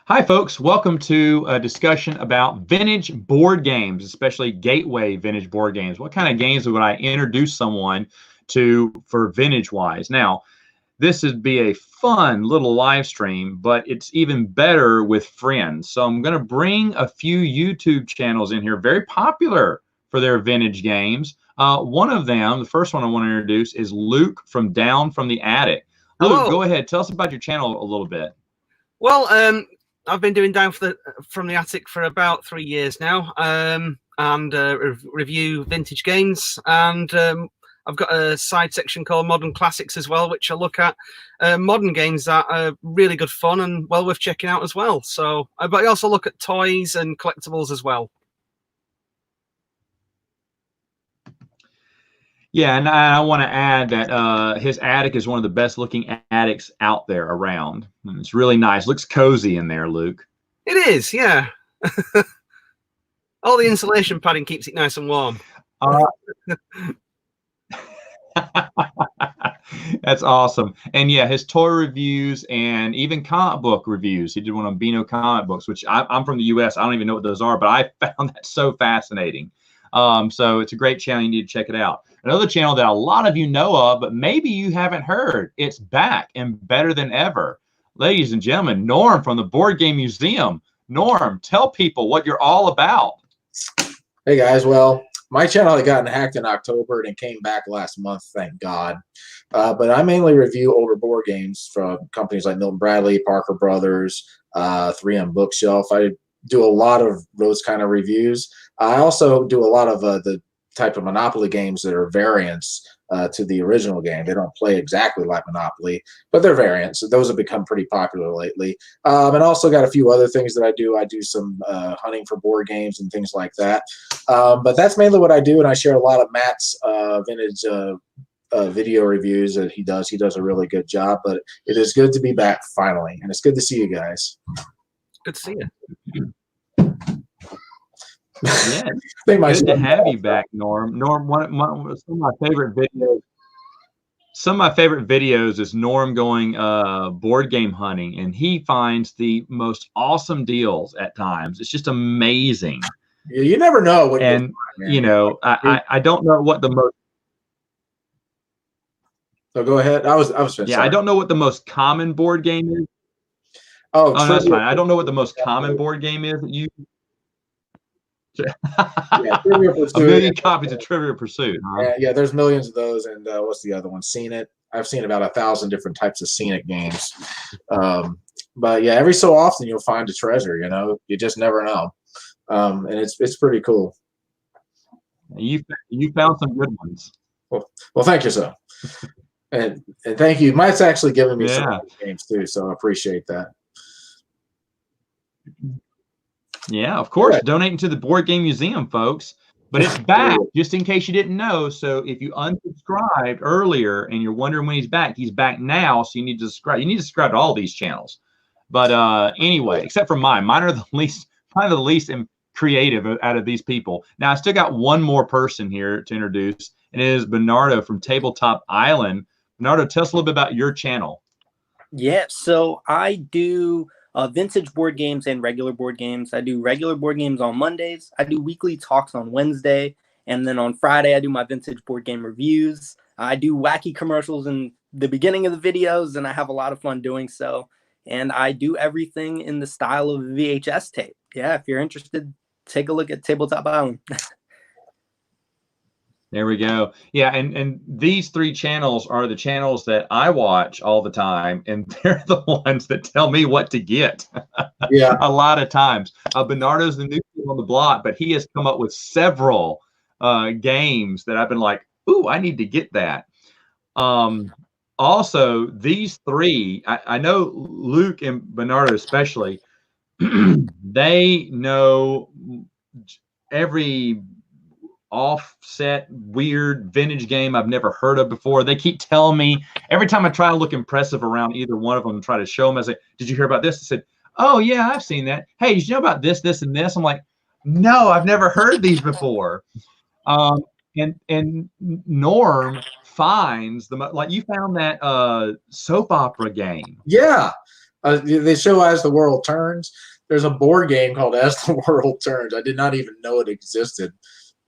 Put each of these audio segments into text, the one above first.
Hi, folks. Welcome to a discussion about vintage board games, especially gateway vintage board games. What kind of games would I introduce someone to for vintage-wise? Now, this would be a fun little live stream, but it's even better with friends. So I'm going to bring a few YouTube channels in here, very popular for their vintage games. One of them, the first one I want to introduce, is Luke from Down from the Attic. Luke, Hello. go ahead. Tell us about your channel a little bit. Well, I've been doing Down from the Attic for about 3 years now, and review vintage games. And I've got a side section called Modern Classics as well, which I look at modern games that are really good fun and well worth checking out as well. So, but I also look at toys and collectibles as well. Yeah, and I want to add that his attic is one of the best looking attics out there around. And it's really nice. Looks cozy in there, Luke. It is, yeah. All the insulation padding keeps it nice and warm. That's awesome. And yeah, his toy reviews and even comic book reviews. He did one on Beano comic books, which I'm from the US. I don't even know what those are, but I found that so fascinating. So it's a great channel. You need to check it out. Another channel that a lot of you know of, but maybe you haven't heard. It's back and better than ever. Ladies and gentlemen, Norm from the Board Game Museum. Norm, tell people what you're all about. Hey guys, well, my channel had gotten hacked in October and it came back last month, thank God. But I mainly review older board games from companies like Milton Bradley, Parker Brothers, 3M Bookshelf. I do a lot of those kind of reviews. I also do a lot of the type of Monopoly games that are variants to the original game. They don't play exactly like Monopoly, but they're variants. Those have become pretty popular lately. And also got a few other things that I do. I do some hunting for board games and things like that. But that's mainly what I do, and I share a lot of Matt's vintage video reviews that he does. He does a really good job, but it is good to be back finally, and it's good to see you guys. Good to see you. Yeah, good to have you back, Norm. Norm, some of my favorite videos. Some of my favorite videos is Norm going board game hunting, and he finds the most awesome deals at times. It's just amazing. You never know what. And you know, I don't know what the most. So go ahead. I was. Yeah, sorry. I don't know what the most common board game is. Oh, that's fine. I don't know what the most common board game is that you. Yeah, Trivial Pursuit. A million copies of Trivial Pursuit. Huh? Yeah, there's millions of those, and what's the other one? Seen It. I've seen about 1,000 different types of Seen It games. But yeah, every so often you'll find a treasure. You know, you just never know, and it's pretty cool. You found some good ones. Well, thank you, sir, and thank you. Mike's actually given me some games too, so I appreciate that. Yeah, of course. Yeah. Donating to the Board Game Museum, folks. But it's back, just in case you didn't know. So if you unsubscribed earlier and you're wondering when he's back now. So you need to subscribe. You need to subscribe to all these channels. But anyway, except for mine. Mine are the least creative out of these people. Now, I still got one more person here to introduce, and it is Bernardo from Tabletop Island. Bernardo, tell us a little bit about your channel. Yeah, so I do vintage board games and regular board games. I do regular board games on Mondays. I do weekly talks on Wednesday. And then on Friday, I do my vintage board game reviews. I do wacky commercials in the beginning of the videos, and I have a lot of fun doing so. And I do everything in the style of VHS tape. Yeah, if you're interested, take a look at Tabletop Island. There we go. Yeah, and these three channels are the channels that I watch all the time, and they're the ones that tell me what to get. Yeah, a lot of times. Bernardo's the new kid on the block, but he has come up with several games that I've been like, ooh, I need to get that. Also, these three, I know Luke and Bernardo especially, they know every offset weird vintage game I've never heard of before. They keep telling me every time I try to look impressive around either one of them and try to show them, I say, did you hear about this? I said, oh yeah, I've seen that. Hey, did you know about this, this, and this? I'm like, no, I've never heard these before. And Norm finds like you found that soap opera game. Yeah. They show As the World Turns. There's a board game called As the World Turns. I did not even know it existed.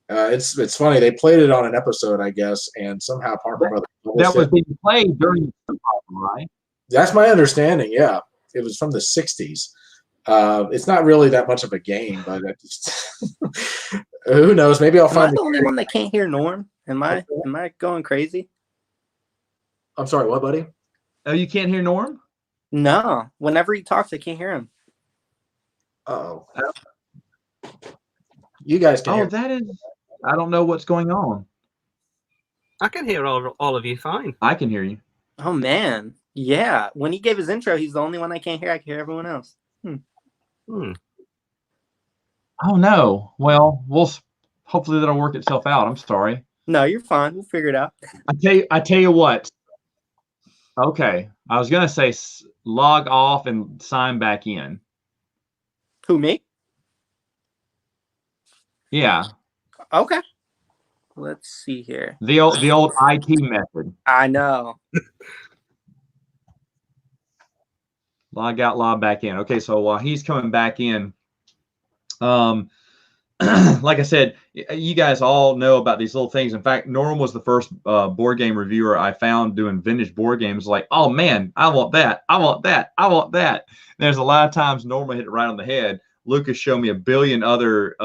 It's funny. They played it on an episode, I guess, and somehow Parker Brothers. That was being played during the right? That's my understanding. Yeah, it was from the '60s. It's not really that much of a game, but I just who knows? Maybe I'll find. Am I the only one that can't hear Norm? Am I going crazy? I'm sorry, what, buddy? Oh, you can't hear Norm? No. Whenever he talks, I can't hear him. Uh-oh. You guys can. Oh, hear. that is. I don't know what's going on. I can hear all of you fine. I can hear you. Oh man, yeah. When he gave his intro, he's the only one I can't hear. I can hear everyone else. Hmm. Oh no. Well, hopefully that'll work itself out. I'm sorry. No, you're fine. We'll figure it out. I tell you what. Okay, I was gonna say log off and sign back in. Who, me? Yeah. Okay. Let's see here. The old IT method. I know. Log out, log back in. Okay, so while he's coming back in, like I said, you guys all know about these little things. In fact, Norm was the first board game reviewer I found doing vintage board games. Like, oh man, I want that. I want that. I want that. And there's a lot of times Norm hit it right on the head. Lucas showed me a billion other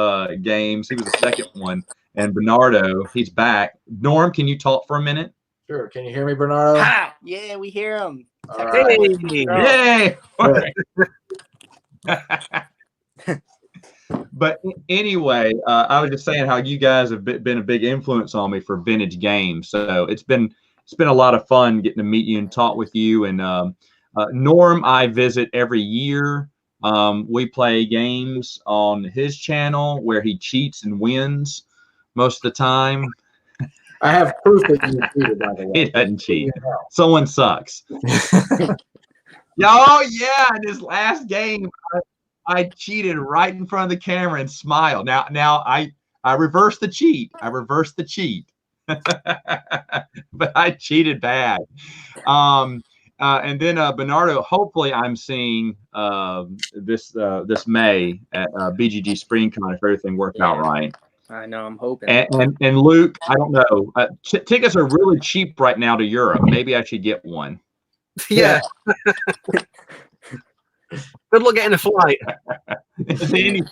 games. He was the second one. And Bernardo, he's back. Norm, can you talk for a minute? Sure. Can you hear me, Bernardo? Ha! Yeah, we hear him. All right. Yay! But anyway, I was just saying how you guys have been a big influence on me for vintage games. So it's been a lot of fun getting to meet you and talk with you. And Norm, I visit every year. We play games on his channel where he cheats and wins most of the time. I have proof that you cheated, by the way. He doesn't cheat. Someone sucks. Oh yeah, in his last game, I cheated right in front of the camera and smiled. Now I reversed the cheat. But I cheated bad. And then Bernardo, hopefully I'm seeing this May at BGG SpringCon if everything worked out right. I know, I'm hoping. And Luke, I don't know. Tickets are really cheap right now to Europe. Maybe I should get one. Yeah. Good luck getting a flight. Is it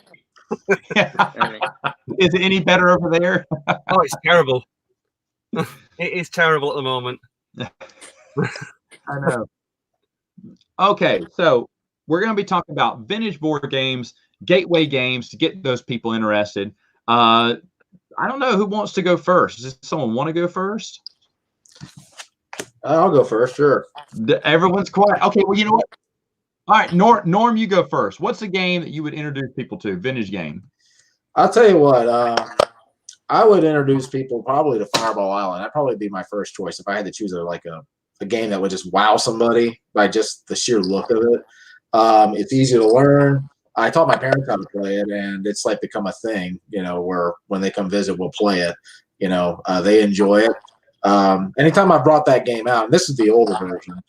any better over there? Oh, it's terrible. It is terrible at the moment. I know. Okay, so we're going to be talking about vintage board games, gateway games to get those people interested. I don't know who wants to go first. Does someone want to go first? I'll go first, sure. Everyone's quiet. Okay, well, you know what? All right, Norm, you go first. What's the game that you would introduce people to? Vintage game. I'll tell you what. I would introduce people probably to Fireball Island. That'd probably be my first choice if I had to choose a game that would just wow somebody by just the sheer look of it. It's easy to learn. I taught my parents how to play it, and it's like become a thing, where when they come visit, we'll play it. They enjoy it. Anytime I brought that game out, and this is the older version,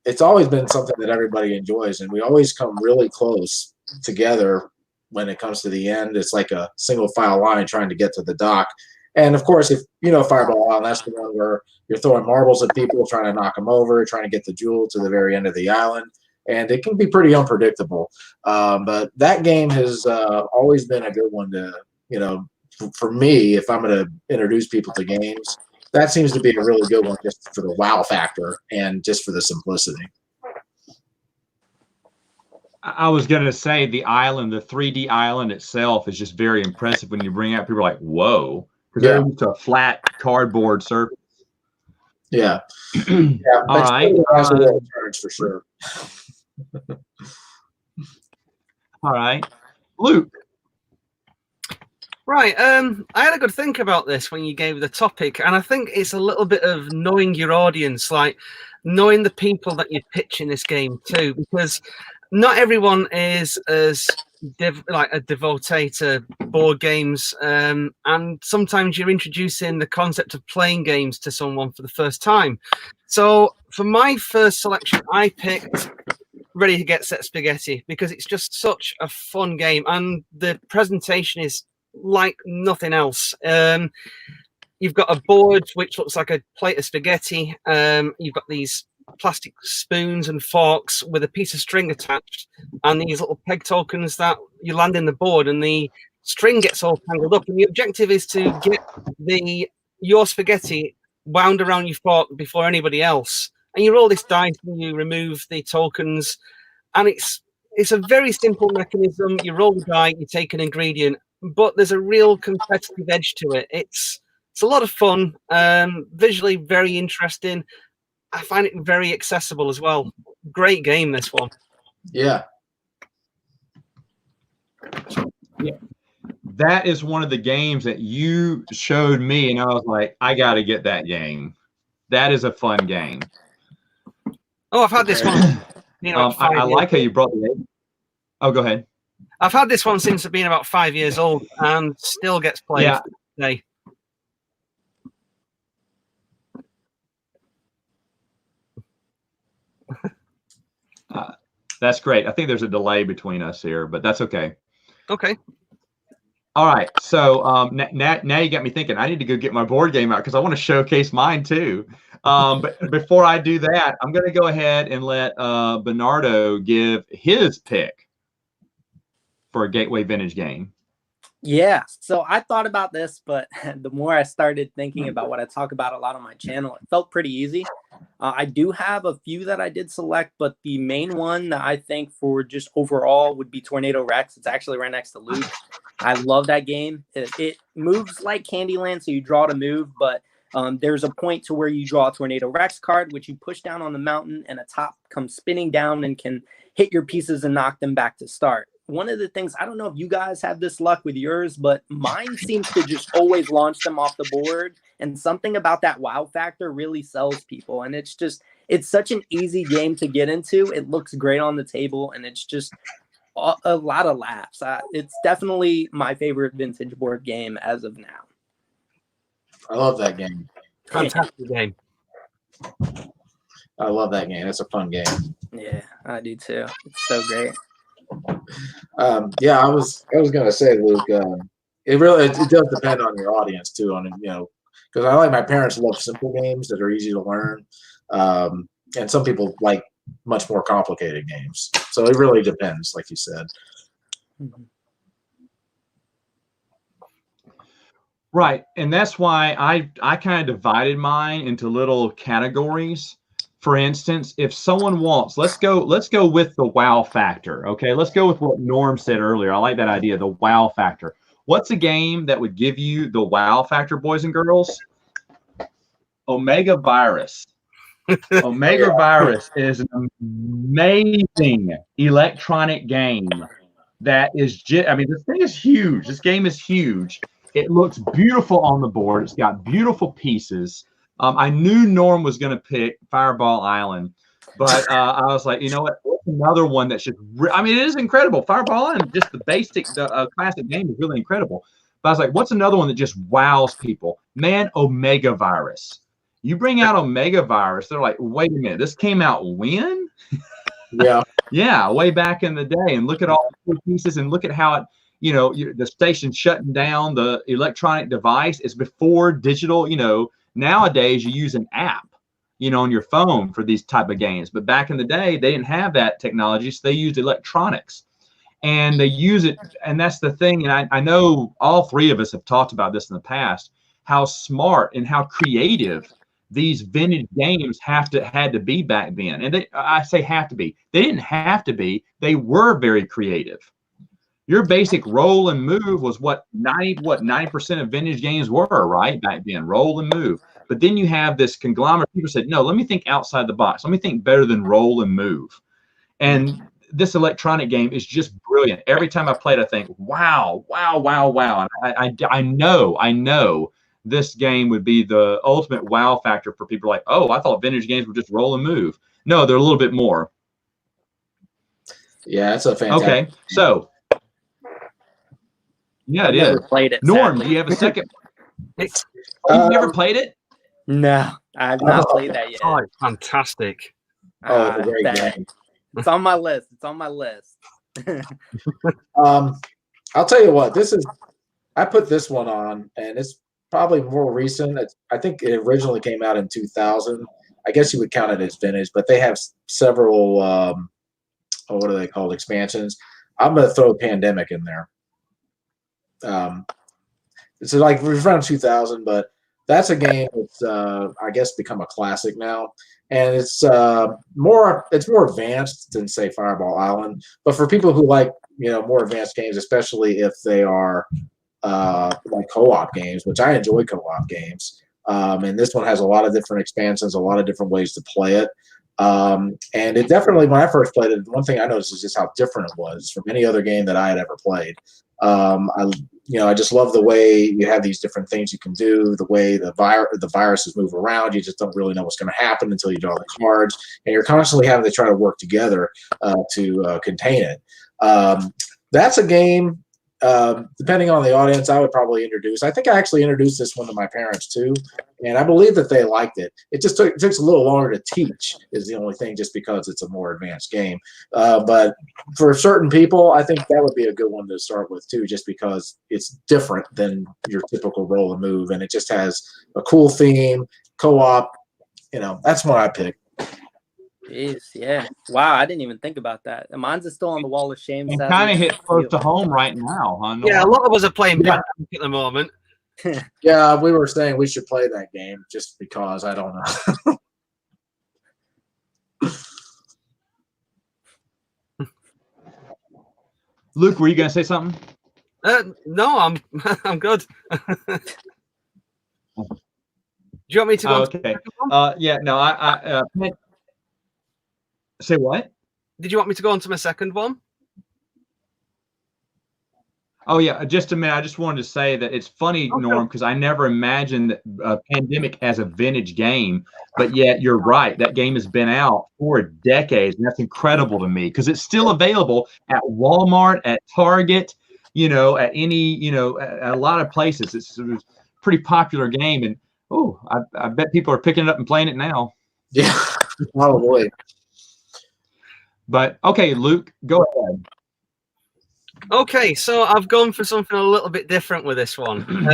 it's always been something that everybody enjoys, and we always come really close together when it comes to the end. It's like a single file line trying to get to the dock. And of course, if you know Fireball Island, that's the one where you're throwing marbles at people, trying to knock them over, trying to get the jewel to the very end of the island. And it can be pretty unpredictable. But that game has always been a good one to, for me, if I'm going to introduce people to games, that seems to be a really good one just for the wow factor and just for the simplicity. I was going to say the island, the 3D island itself is just very impressive when you bring out people are like, whoa, because they're used to a flat cardboard surface. Yeah. All right. For sure. All right. Luke. Right. I had a good think about this when you gave the topic, and I think it's a little bit of knowing your audience, like knowing the people that you're pitching this game to, because not everyone is as a devotee to board games, and sometimes you're introducing the concept of playing games to someone for the first time. So for my first selection, I picked ready to get set spaghetti, because it's just such a fun game, and the presentation is like nothing else. You've got a board which looks like a plate of spaghetti. You've got these plastic spoons and forks with a piece of string attached, and these little peg tokens that you land in the board, and the string gets all tangled up. And the objective is to get your spaghetti wound around your fork before anybody else. And you roll this dice and you remove the tokens, and it's a very simple mechanism. You roll the die, you take an ingredient, but there's a real competitive edge to it. It's a lot of fun, visually very interesting. I find it very accessible as well. Great game, this one. Yeah. Yeah. That is one of the games that you showed me, and I was like, I got to get that game. That is a fun game. Oh, I've had this one. I like how you brought the. Oh, go ahead. I've had this one since I've been about 5 years old, and still gets played today. That's great. I think there's a delay between us here, but that's okay. Okay. All right. So now you got me thinking. I need to go get my board game out because I want to showcase mine too. But before I do that, I'm going to go ahead and let Bernardo give his pick for a Gateway Vintage game. Yeah, so I thought about this, but the more I started thinking about what I talk about a lot on my channel, it felt pretty easy. I do have a few that I did select, but the main one that I think for just overall would be Tornado Rex. It's actually right next to Luke. I love that game. It moves like Candyland, so you draw to move, but there's a point to where you draw a Tornado Rex card, which you push down on the mountain, and a top comes spinning down and can hit your pieces and knock them back to start. One of the things, I don't know if you guys have this luck with yours, but mine seems to just always launch them off the board. And something about that wow factor really sells people. And it's such an easy game to get into. It looks great on the table, and it's just a lot of laughs. It's definitely my favorite vintage board game as of now. I love that game. Fantastic game. I love that game. It's a fun game. Yeah, I do too. It's so great. Yeah, I was gonna say, Luke. It does depend on your audience too. Because I like my parents love simple games that are easy to learn, and some people like much more complicated games. So it really depends, like you said. Right, and that's why I kind of divided mine into little categories. For instance, if someone wants, let's go with the wow factor. Okay, let's go with what Norm said earlier. I like that idea, the wow factor. What's a game that would give you the wow factor, boys and girls? Omega Virus. Omega Virus is an amazing electronic game that is this thing is huge. This game is huge. It looks beautiful on the board. It's got beautiful pieces. I knew Norm was going to pick Fireball Island, but I was like, you know what? What's another one that should? It is incredible. Fireball Island, just the basic, classic game is really incredible. But I was like, what's another one that just wows people? Man, Omega Virus. You bring out Omega Virus, they're like, wait a minute, this came out when? Yeah. Yeah, way back in the day. And look at all the pieces, and look at how it. The station shutting down the electronic device is before digital. Nowadays you use an app, on your phone for these type of games. But back in the day, they didn't have that technology, so they used electronics. And they use it, and that's the thing. And I know all three of us have talked about this in the past, how smart and how creative these vintage games had to be back then. And I say have to be. They didn't have to be. They were very creative. Your basic roll and move was what 90% of vintage games were, right? Back then, roll and move. But then you have this conglomerate. People said, no, let me think outside the box. Let me think better than roll and move. And this electronic game is just brilliant. Every time I play it, I think, wow, wow, wow, wow. And I know this game would be the ultimate wow factor for people like, oh, I thought vintage games were just roll and move. No, they're a little bit more. Yeah, it's a fantastic. Okay, so. Yeah, I've never played it. Norm, sadly. do you have a second? You've never played it? No, I've not played that yet. Oh, it's fantastic. It's a great game. It's on my list. It's on my list. I'll tell you what. I put this one on, and it's probably more recent. I think it originally came out in 2000. I guess you would count it as vintage, but they have several. What are they called? Expansions. I'm going to throw Pandemic in there. It's like around 2000, but that's a game that's I guess become a classic now, and it's more advanced than say Fireball Island. But for people who like more advanced games, especially if they are like co-op games, which I enjoy co-op games, and this one has a lot of different expansions, a lot of different ways to play it. And it definitely, when I first played it, one thing I noticed is just how different it was from any other game that I had ever played. I just love the way you have these different things you can do, the way the viruses move around. You just don't really know what's going to happen until you draw the cards, and you're constantly having to try to work together to contain it. That's a game. Depending on the audience, I would probably introduce. I think I actually introduced this one to my parents too, and I believe that they liked it. It takes a little longer to teach, is the only thing, just because it's a more advanced game. But for certain people, I think that would be a good one to start with too, just because it's different than your typical roll and move, and it just has a cool theme, co-op. That's what I picked. Jeez, yeah. Wow, I didn't even think about that. Mine's still on the wall of shame. And kind of hit close to home right now, huh? Yeah, a lot of us are playing Pandemic at the moment. Yeah, we were saying we should play that game just because, I don't know. Luke, were you going to say something? No, I'm good. Do you want me to go? Okay. Yeah. No. I say what? Did you want me to go on to my second one? Oh yeah, just a minute. I just wanted to say that it's funny, Norm, because I never imagined Pandemic as a vintage game, but yet you're right. That game has been out for decades, and that's incredible to me because it's still available at Walmart, at Target, at any, at a lot of places. It's a pretty popular game, and I bet people are picking it up and playing it now. Yeah, probably. But okay, Luke, go ahead. Okay, so I've gone for something a little bit different with this one.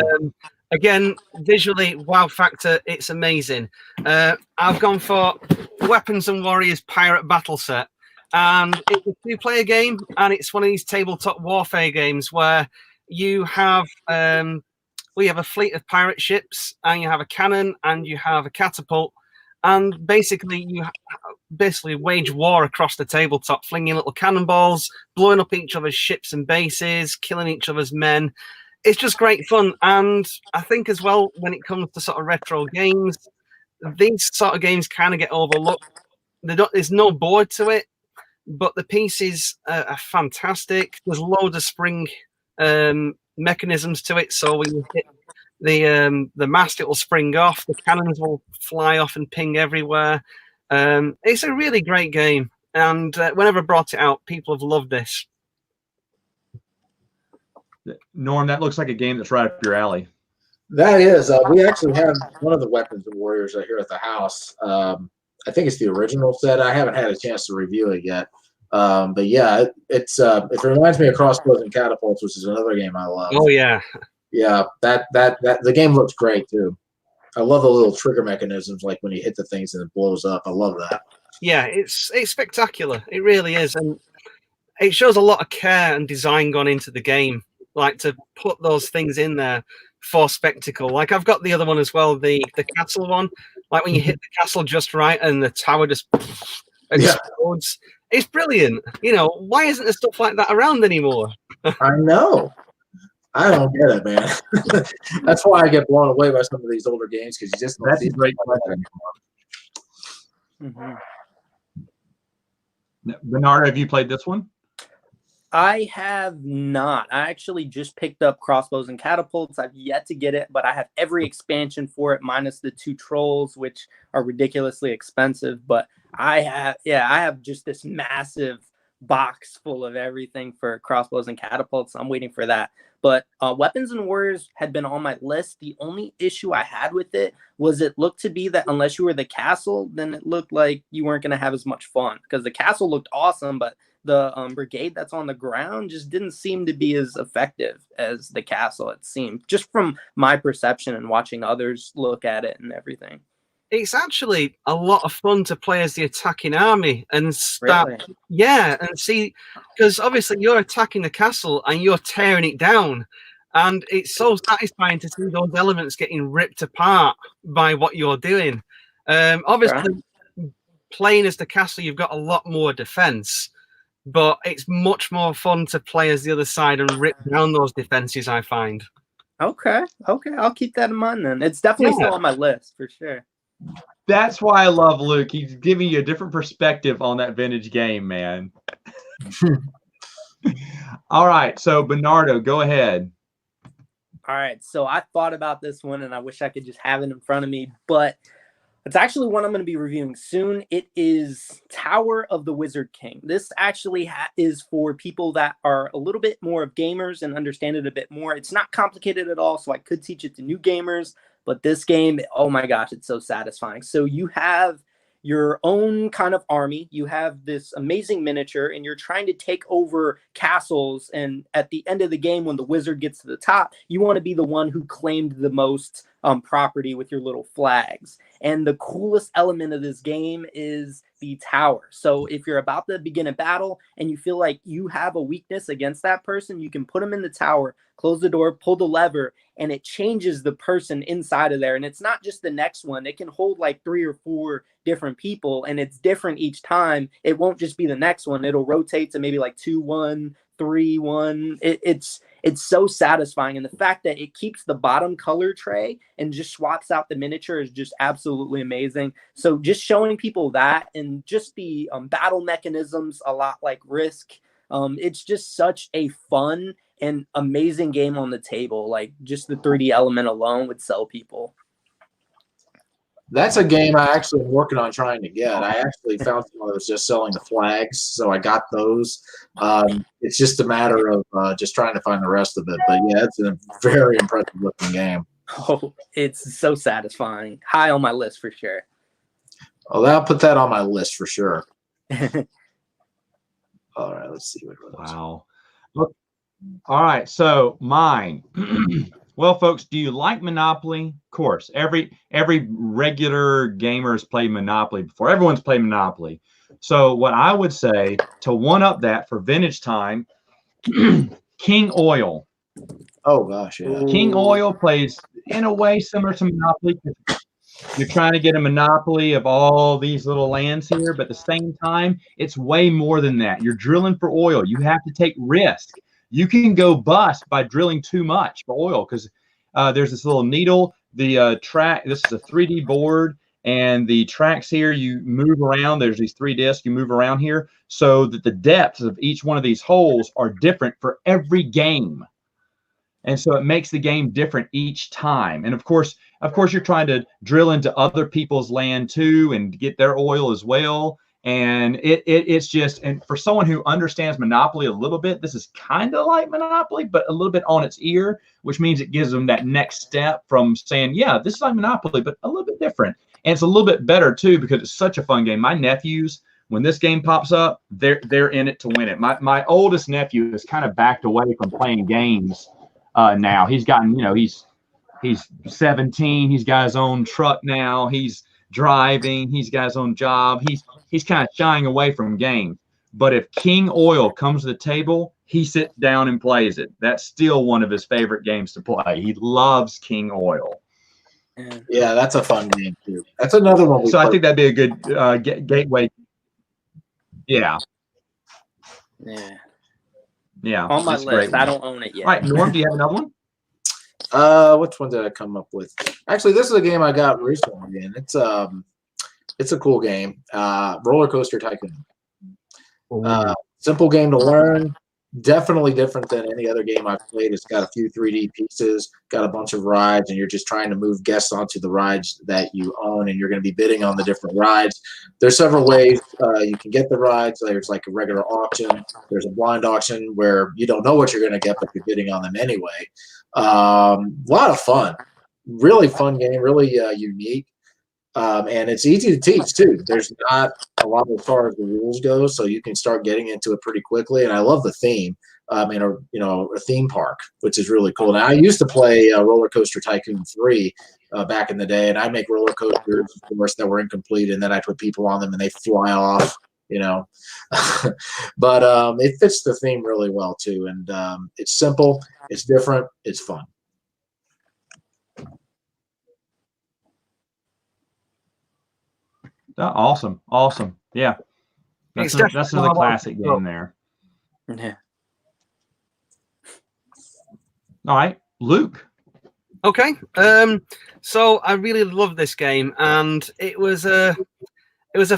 Again, visually, wow factor, it's amazing. I've gone for Weapons and Warriors Pirate Battle Set. And it's a two-player game, and it's one of these tabletop warfare games where you have we have a fleet of pirate ships, and you have a cannon, and you have a catapult, and basically you wage war across the tabletop, flinging little cannonballs, blowing up each other's ships and bases, killing each other's men. It's just great fun. And I think as well, when it comes to sort of retro games, these sort of games kind of get overlooked. There's no board to it, but the pieces are fantastic. There's loads of spring mechanisms to it, so when you hit the mast, it will spring off. The cannons will fly off and ping everywhere. It's a really great game, and whenever I brought it out, people have loved this. Norm, that looks like a game that's right up your alley. That is. We actually have one of the Weapons and Warriors here at the house. I think it's the original set. I haven't had a chance to review it yet. But yeah, it reminds me of Crossbows and Catapults, which is another game I love. Oh yeah. Yeah, that the game looks great too. I love the little trigger mechanisms, like when you hit the things and it blows up. I love that. Yeah, it's spectacular. It really is, and it shows a lot of care and design gone into the game, like to put those things in there for spectacle. Like I've got the other one as well, the castle one. Like when you hit the castle just right and the tower just explodes. Yeah. It's brilliant. Why isn't there stuff like that around anymore? I know. I don't get it, man. That's why I get blown away by some of these older games, because you just don't see great like anymore. Bernard, have you played this one? I have not. I actually just picked up Crossbows and Catapults. I've yet to get it, but I have every expansion for it, minus the 2 trolls, which are ridiculously expensive. But I have just this massive box full of everything for crossbows and catapults. I'm waiting for that. But Weapons and Warriors had been on my list. The only issue I had with it was it looked to be that unless you were the castle, then it looked like you weren't going to have as much fun, because the castle looked awesome, but the brigade that's on the ground just didn't seem to be as effective as the castle, it seemed, just from my perception and watching others look at it and everything. It's actually a lot of fun to play as the attacking army and start, Really? yeah, and see, because obviously you're attacking the castle and you're tearing it down, and it's so satisfying to see those elements getting ripped apart by what you're doing. Obviously, playing as the castle, you've got a lot more defense, but it's much more fun to play as the other side and rip down those defenses, I find. Okay, I'll keep that in mind then. It's definitely still on my list for sure. That's why I love Luke. He's giving you a different perspective on that vintage game, man. All right, so Bernardo, go ahead. All right, so I thought about this one, and I wish I could just have it in front of me, but it's actually one I'm going to be reviewing soon. It is Tower of the Wizard King. This actually is for people that are a little bit more of gamers and understand it a bit more. It's not complicated at all, so I could teach it to new gamers. But this game, oh my gosh, it's so satisfying. So you have your own kind of army. You have this amazing miniature, and you're trying to take over castles. And at the end of the game, when the wizard gets to the top, you want to be the one who claimed the most property with your little flags. And the coolest element of this game is the tower. So if you're about to begin a battle and you feel like you have a weakness against that person, you can put them in the tower, close the door, pull the lever, and it changes the person inside of there. And it's not just the next one. It can hold like 3 or 4 different people, and it's different each time. It won't just be the next one. It'll rotate to maybe like 2-1, 3-1. It's so satisfying. And the fact that it keeps the bottom color tray and just swaps out the miniature is just absolutely amazing. So just showing people that, and just the battle mechanisms, a lot like Risk. It's just such a fun and amazing game on the table. Like, just the 3D element alone would sell people. That's a game I actually am working on trying to get. I actually found someone that was just selling the flags, so I got those. It's just a matter of just trying to find the rest of it. But yeah, it's a very impressive looking game. Oh, it's so satisfying. High on my list for sure. Oh, I'll put that on my list for sure. All right, let's see what else. Wow. Look, all right, so mine. Well, folks, do you like Monopoly? Of course, every regular gamer has played Monopoly before. Everyone's played Monopoly. So what I would say to one up that for vintage time, King Oil. Oh gosh, yeah. King Oil plays in a way similar to Monopoly. You're trying to get a monopoly of all these little lands here, but at the same time, it's way more than that. You're drilling for oil. You have to take risk. You can go bust by drilling too much for oil, because there's this little needle. The track, this is a 3D board, and the tracks here, you move around. There's these 3 discs. You move around here so that the depths of each one of these holes are different for every game. And so it makes the game different each time. And of course, you're trying to drill into other people's land too and get their oil as well. And it's just, and for someone who understands Monopoly a little bit, this is kind of like Monopoly, but a little bit on its ear, which means it gives them that next step from saying, yeah, this is like Monopoly, but a little bit different. And it's a little bit better too, because it's such a fun game. My nephews, when this game pops up, they're in it to win it. My oldest nephew has kind of backed away from playing games now. He's gotten, he's 17. He's got his own truck now. He's driving. He's got his own job. He's kind of shying away from games. But if King Oil comes to the table, he sits down and plays it. That's still one of his favorite games to play. He loves King Oil. Yeah, that's a fun game too. That's another one. So I think that'd be a good gateway. Yeah. On my list. I don't own it yet. All right, Norm, do you have another one? Which one did I come up with? Actually, this is a game I got recently, and it's a cool game. Roller Coaster Tycoon. Simple game to learn. definitely different than any other game I've played. It's got a few 3D pieces, got a bunch of rides, and you're just trying to move guests onto the rides that you own, and you're going to be bidding on the different rides. There's several ways you can get the rides. There's like a regular auction. There's a blind auction where you don't know what you're going to get, but you're bidding on them anyway. A lot of fun. Really fun game, really unique. And it's easy to teach too. There's not a lot as far as the rules go, so you can start getting into it pretty quickly. And I love the theme, and a theme park, which is really cool. Now I used to play Roller Coaster Tycoon 3 back in the day, and I make roller coasters, of course, that were incomplete, and then I put people on them and they fly off. But it fits the theme really well too, and it's simple, it's different, it's fun. Awesome. Yeah, that's another classic game there. Yeah. All right, Luke. Okay. So I really love this game, and it was a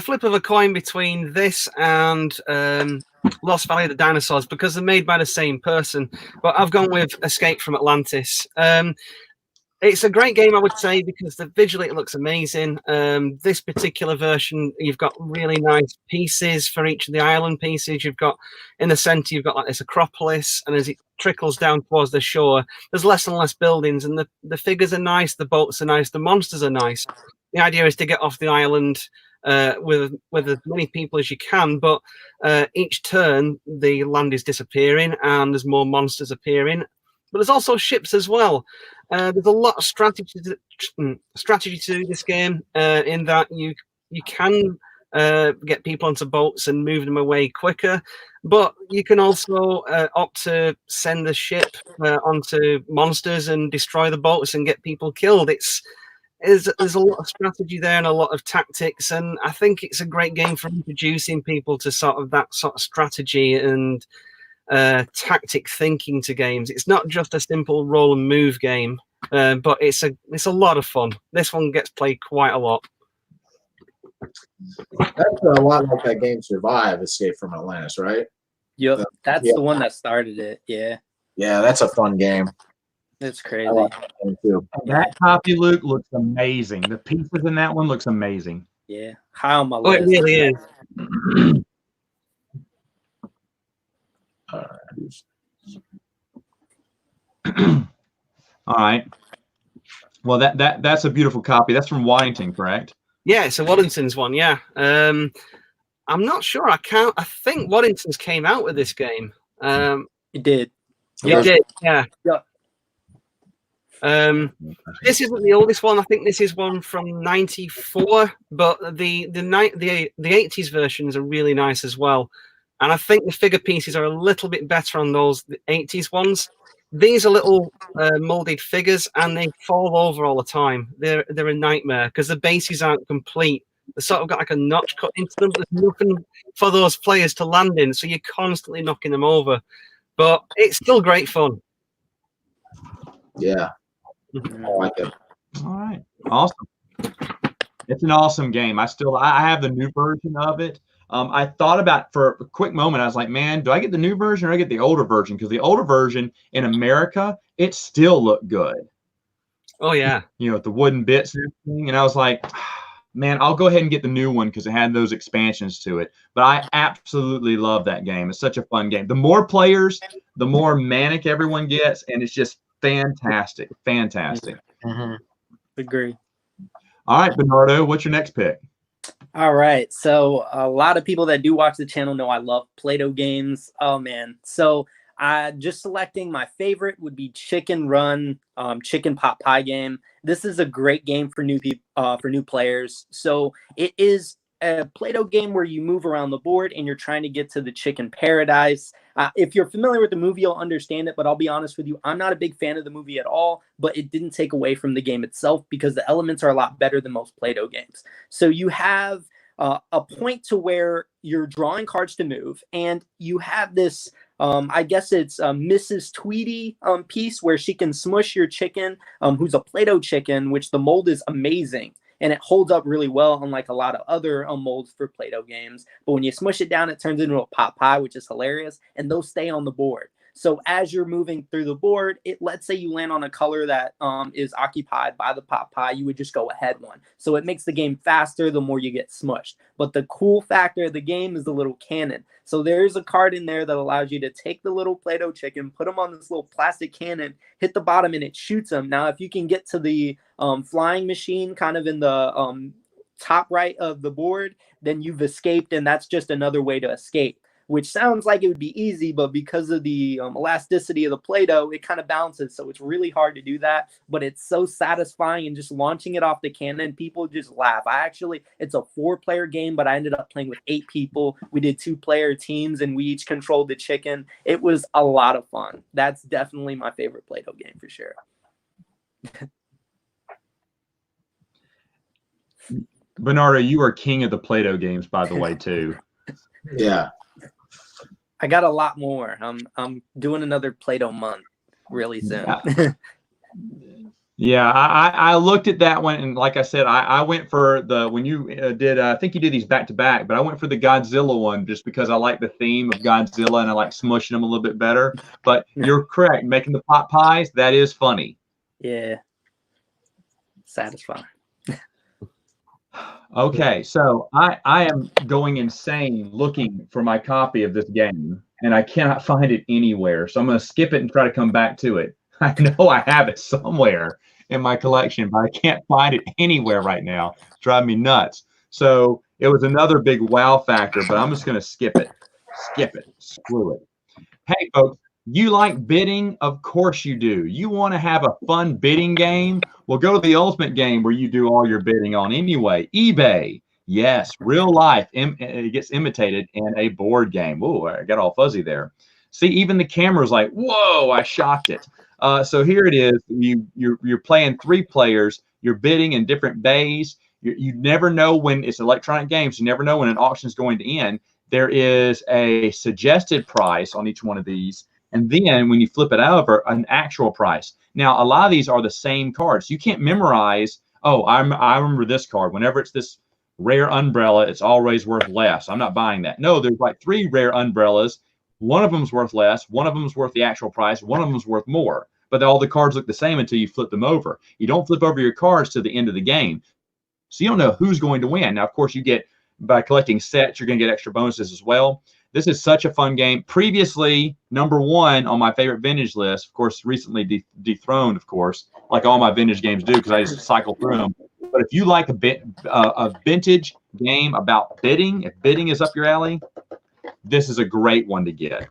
flip of a coin between this and Lost Valley of the Dinosaurs, because they're made by the same person. But I've gone with Escape from Atlantis. It's a great game, I would say, because visually it looks amazing. This particular version, you've got really nice pieces for each of the island pieces. You've got, in the center, you've got like this Acropolis, and as it trickles down towards the shore, there's less and less buildings, and the figures are nice, the boats are nice, the monsters are nice. The idea is to get off the island with as many people as you can, but each turn, the land is disappearing, and there's more monsters appearing. But there's also ships as well. There's a lot of strategy to this game, in that you can get people onto boats and move them away quicker, but you can also opt to send the ship onto monsters and destroy the boats and get people killed. There's a lot of strategy there and a lot of tactics, and I think it's a great game for introducing people to that sort of strategy and tactic thinking to games. It's not just a simple roll and move game, but it's a lot of fun. This one gets played quite a lot. That's a lot like that game Survive, Escape from Atlantis, right? Yep, that's the one that started it. Yeah, that's a fun game. It's crazy. I like that game too. That copy, Luke, looks amazing. The pieces in that one looks amazing. Yeah, high on my list. It really is. All right. Well, that's a beautiful copy. That's from Waddington, correct? Yeah, it's a Waddington's one. Yeah. I'm not sure. I think Waddington's came out with this game. It did. It did. Yeah. Yeah. This isn't the oldest one. I think this is one from '94, but the 80s versions are really nice as well. And I think the figure pieces are a little bit better on those 80s ones. These are little molded figures, and they fall over all the time. They're a nightmare because the bases aren't complete. They've sort of got like a notch cut into them. There's nothing for those players to land in, so you're constantly knocking them over. But it's still great fun. Yeah. I like it. All right. Awesome. It's an awesome game. I have the new version of it. I thought about for a quick moment. I was like, man, do I get the new version or I get the older version? Because the older version in America, it still looked good. Oh, yeah. With the wooden bits and everything. And I was like, man, I'll go ahead and get the new one because it had those expansions to it. But I absolutely love that game. It's such a fun game. The more players, the more manic everyone gets. And it's just fantastic. Fantastic. Mm-hmm. Agree. All right, Bernardo, what's your next pick? All right. So a lot of people that do watch the channel know I love Play-Doh games. Oh, man. So just selecting my favorite would be Chicken Run, Chicken Pot Pie game. This is a great game for new players. So it is a Play-Doh game where you move around the board and you're trying to get to the chicken paradise. If you're familiar with the movie, you'll understand it, but I'll be honest with you, I'm not a big fan of the movie at all, but it didn't take away from the game itself because the elements are a lot better than most Play-Doh games. So you have a point to where you're drawing cards to move, and you have this, I guess it's Mrs. Tweety piece where she can smush your chicken, who's a Play-Doh chicken, which the mold is amazing. and it holds up really well, unlike a lot of other molds for Play-Doh games. But when you smush it down, it turns into a pot pie, which is hilarious, and those stay on the board. So as you're moving through the board, let's say you land on a color that is occupied by the pot pie, you would just go ahead one. So it makes the game faster the more you get smushed. But the cool factor of the game is the little cannon. So there's a card in there that allows you to take the little Play-Doh chicken, put them on this little plastic cannon, hit the bottom, and it shoots them. Now, if you can get to the flying machine kind of in the top right of the board, then you've escaped, and that's just another way to escape. Which sounds like it would be easy, but because of the elasticity of the Play-Doh, it kind of bounces. So it's really hard to do that, but it's so satisfying, and just launching it off the cannon, people just laugh. It's a 4-player game, but I ended up playing with 8 people. We did 2-player teams, and we each controlled the chicken. It was a lot of fun. That's definitely my favorite Play-Doh game for sure. Bernardo, you are king of the Play-Doh games, by the way, too. Yeah. I got a lot more. I'm doing another Play-Doh month really soon. Yeah, I looked at that one, and like I said, I went for when you did, I think you did these back to back, but I went for the Godzilla one just because I like the theme of Godzilla and I like smushing them a little bit better. But you're correct, making the pot pies, that is funny. Yeah, satisfying. Okay, so I am going insane looking for my copy of this game, and I cannot find it anywhere. So I'm going to skip it and try to come back to it. I know I have it somewhere in my collection, but I can't find it anywhere right now. It's driving me nuts. So it was another big wow factor, but I'm just going to skip it. Skip it. Screw it. Hey, folks. You like bidding? Of course you do. You want to have a fun bidding game? Well, go to the ultimate game where you do all your bidding on anyway. eBay. Yes, real life. It gets imitated in a board game. Ooh, I got all fuzzy there. See, even the camera's like, whoa, I shocked it. So here it is. You're playing 3 players. You're bidding in different bays. You never know when it's electronic games. You never know when an auction is going to end. There is a suggested price on each one of these. And then when you flip it over, an actual price. Now, a lot of these are the same cards. You can't memorize, oh, I remember this card. Whenever it's this rare umbrella, it's always worth less. I'm not buying that. No, there's like 3 rare umbrellas. One of them's worth less. One of them's worth the actual price. One of them's worth more. But all the cards look the same until you flip them over. You don't flip over your cards to the end of the game. So you don't know who's going to win. Now, of course, by collecting sets, you're going to get extra bonuses as well. This is such a fun game. Previously, #1 on my favorite vintage list, of course, recently dethroned, of course, like all my vintage games do, because I just cycle through them. But if you like a vintage game about bidding, if bidding is up your alley, this is a great one to get.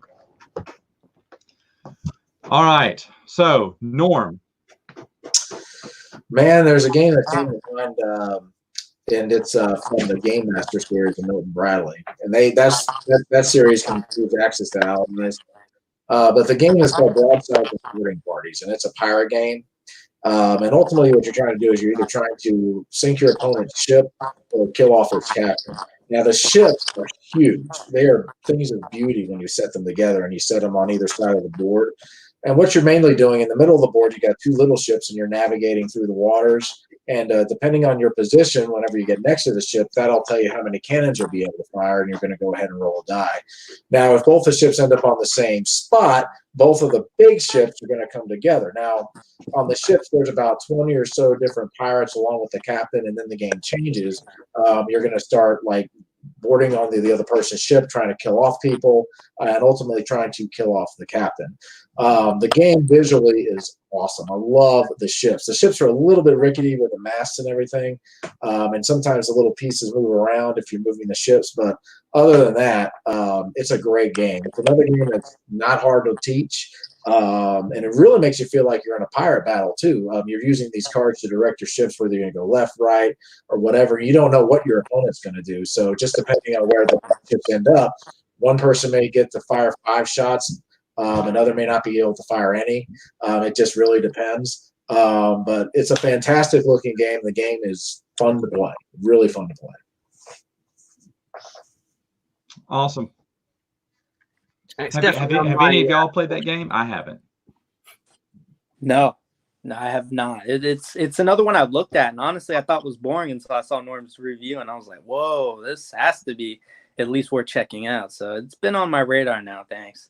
All right. So, Norm. Man, there's a game that came to mind, and it's from the Game Master series of Milton Bradley, and that series can give access to all of this. But the game is called Broadside to Boarding Parties, and it's a pirate game. And ultimately, what you're trying to do is you're either trying to sink your opponent's ship or kill off its captain. Now, the ships are huge; they are things of beauty when you set them together, and you set them on either side of the board. And what you're mainly doing in the middle of the board, you got 2 little ships, and you're navigating through the waters. And depending on your position, whenever you get next to the ship, that'll tell you how many cannons you'll be able to fire, and you're going to go ahead and roll a die. Now, if both the ships end up on the same spot, both of the big ships are going to come together. Now, on the ships, there's about 20 or so different pirates along with the captain, and then the game changes. You're going to start like boarding on the other person's ship, trying to kill off people, and ultimately trying to kill off the captain. The game visually is awesome. I love the ships. The ships are a little bit rickety with the masts and everything, and sometimes the little pieces move around if you're moving the ships. But other than that, it's a great game. It's another game that's not hard to teach, and it really makes you feel like you're in a pirate battle too. You're using these cards to direct your ships, whether you're going to go left, right, or whatever. You don't know what your opponent's going to do. So just depending on where the ships end up, one person may get to fire 5 shots. Another may not be able to fire any. It just really depends. But it's a fantastic looking game. The game is fun to play, really fun to play. Awesome. It's Have any of definitely y'all played that game? I haven't. No. No, I have not. It's another one I looked at, and honestly, I thought was boring until I saw Norm's review, and I was like, "Whoa, this has to be at least worth checking out." So it's been on my radar now. Thanks.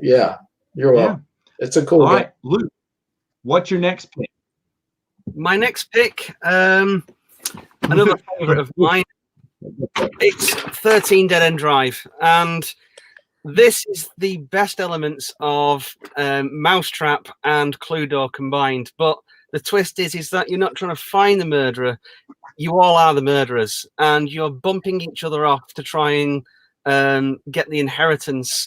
Yeah, you're welcome. It's a cool All game. right, Luke, what's your next pick? My next pick, another favorite of mine. It's 13 Dead End Drive, and this is the best elements of Mousetrap and Cluedo combined. But the twist is that you're not trying to find the murderer; you all are the murderers, and you're bumping each other off to try and get the inheritance,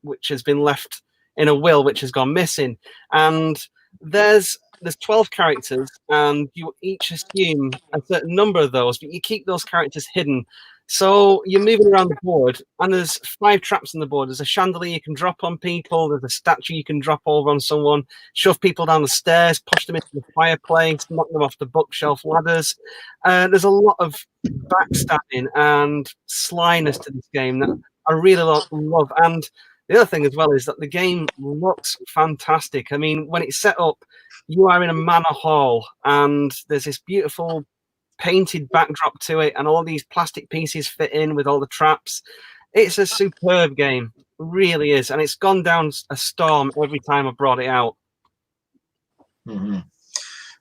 which has been left in a will, which has gone missing. And there's 12 characters, and you each assume a certain number of those, but you keep those characters hidden. So you're moving around the board, and there's 5 traps on the board. There's a chandelier you can drop on people. There's a statue you can drop over on someone, shove people down the stairs, push them into the fireplace, knock them off the bookshelf ladders. There's a lot of backstabbing and slyness to this game that I really love. And the other thing as well is that the game looks fantastic. I mean, when it's set up, you are in a manor hall, and there's this beautiful painted backdrop to it, and all these plastic pieces fit in with all the traps. It's a superb game, it really is, and it's gone down a storm every time I brought it out. Mm-hmm.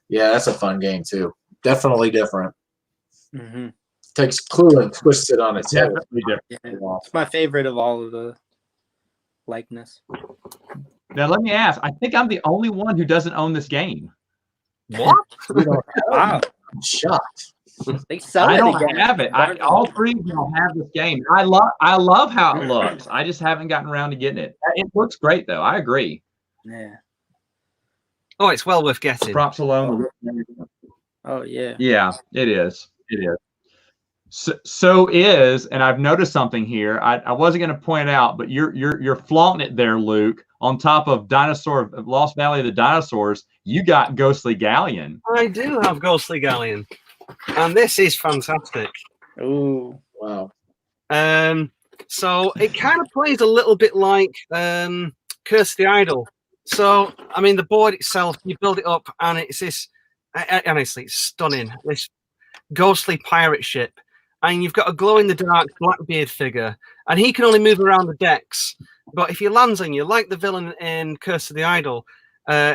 Yeah, that's a fun game too. Definitely different. Mm-hmm. Takes Clue and twists it on its head. Yeah, it's my favorite of all of the likeness. Now, let me ask. I think I'm the only one who doesn't own this game. What? Wow. I'm shocked. They sell I it don't again. have it. All 3 of y'all have this game. I love how it looks. I just haven't gotten around to getting it. It looks great, though. I agree. Yeah. Oh, it's well worth getting. Props alone. Oh yeah. Yeah, it is. It is. So is, and I've noticed something here. I wasn't going to point it out, but you're flaunting it there, Luke. On top of Lost Valley of the Dinosaurs, you got Ghostly Galleon. I do have Ghostly Galleon, and this is fantastic. Ooh, wow. So it kind of plays a little bit like Curse the Idol. So I mean, the board itself, you build it up, and it's this. Honestly, it's stunning. This ghostly pirate ship. And you've got a glow-in-the-dark Blackbeard figure, and he can only move around the decks. But if he lands on you, like the villain in Curse of the Idol,